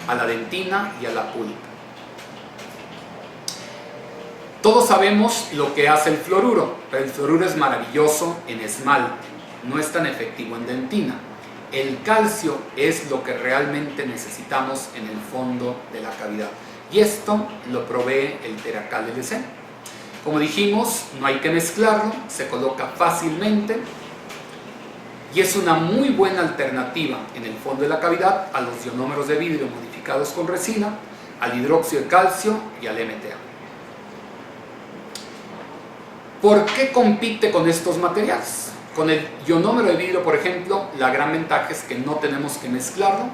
a la dentina y a la pulpa. Todos sabemos lo que hace el fluoruro, pero el fluoruro es maravilloso en esmalte, no es tan efectivo en dentina. El calcio es lo que realmente necesitamos en el fondo de la cavidad, y esto lo provee el Teracal LC. Como dijimos, no hay que mezclarlo, se coloca fácilmente y es una muy buena alternativa en el fondo de la cavidad a los ionómeros de vidrio modificados con resina, al hidróxido de calcio y al MTA. ¿Por qué compite con estos materiales? Con el ionómero de vidrio, por ejemplo, la gran ventaja es que no tenemos que mezclarlo.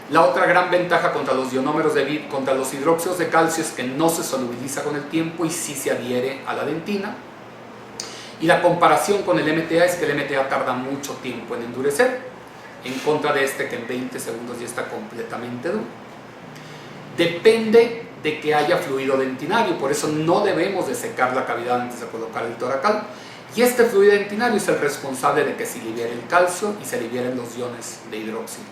La otra gran ventaja contra los ionómeros de vidrio, contra los hidróxidos de calcio, es que no se solubiliza con el tiempo y sí se adhiere a la dentina. Y la comparación con el MTA es que el MTA tarda mucho tiempo en endurecer, en contra de este que en 20 segundos ya está completamente duro. Depende de que haya fluido dentinario, por eso no debemos de secar la cavidad antes de colocar el Toracal. Y este fluido dentinario es el responsable de que se libere el calcio y se liberen los iones de hidróxido.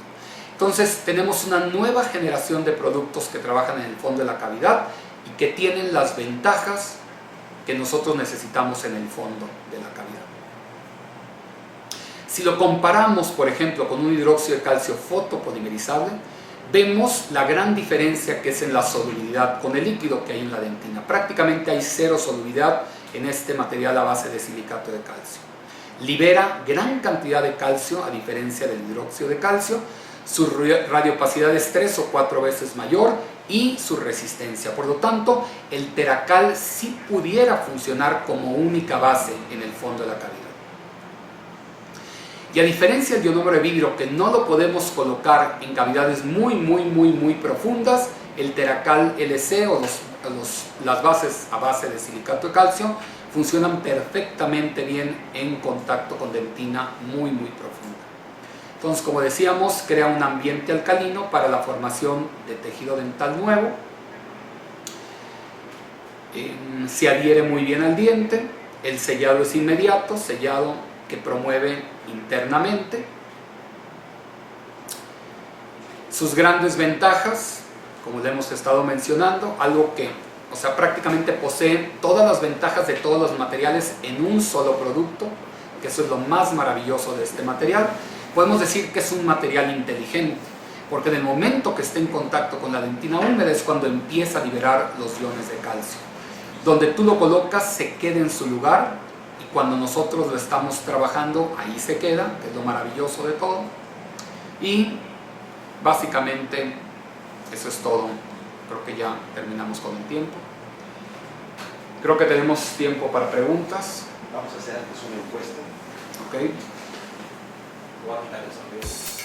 Entonces tenemos una nueva generación de productos que trabajan en el fondo de la cavidad y que tienen las ventajas que nosotros necesitamos en el fondo de la cavidad. Si lo comparamos, por ejemplo, con un hidróxido de calcio fotopolimerizable, vemos la gran diferencia que es en la solubilidad con el líquido que hay en la dentina. Prácticamente hay cero solubilidad en este material a base de silicato de calcio. Libera gran cantidad de calcio a diferencia del hidróxido de calcio. Su radiopacidad es 3 o 4 veces mayor y su resistencia. Por lo tanto, el Teracal sí pudiera funcionar como única base en el fondo de la cavidad. Y a diferencia del ionómero de vidrio, que no lo podemos colocar en cavidades muy profundas, el Teracal LC o las bases a base de silicato de calcio funcionan perfectamente bien en contacto con dentina muy profunda. Entonces, como decíamos, crea un ambiente alcalino para la formación de tejido dental nuevo. Se adhiere muy bien al diente. El sellado es inmediato, sellado que promueve internamente. Sus grandes ventajas, como le hemos estado mencionando, algo que, prácticamente posee todas las ventajas de todos los materiales en un solo producto, que eso es lo más maravilloso de este material. Podemos decir que es un material inteligente, porque en el momento que esté en contacto con la dentina húmeda es cuando empieza a liberar los iones de calcio. Donde tú lo colocas se queda en su lugar, y cuando nosotros lo estamos trabajando, ahí se queda, que es lo maravilloso de todo. Y básicamente eso es todo. Creo que ya terminamos con el tiempo. Creo que tenemos tiempo para preguntas. Vamos a hacer antes una encuesta. Ok. Voy a quitar el sombrero.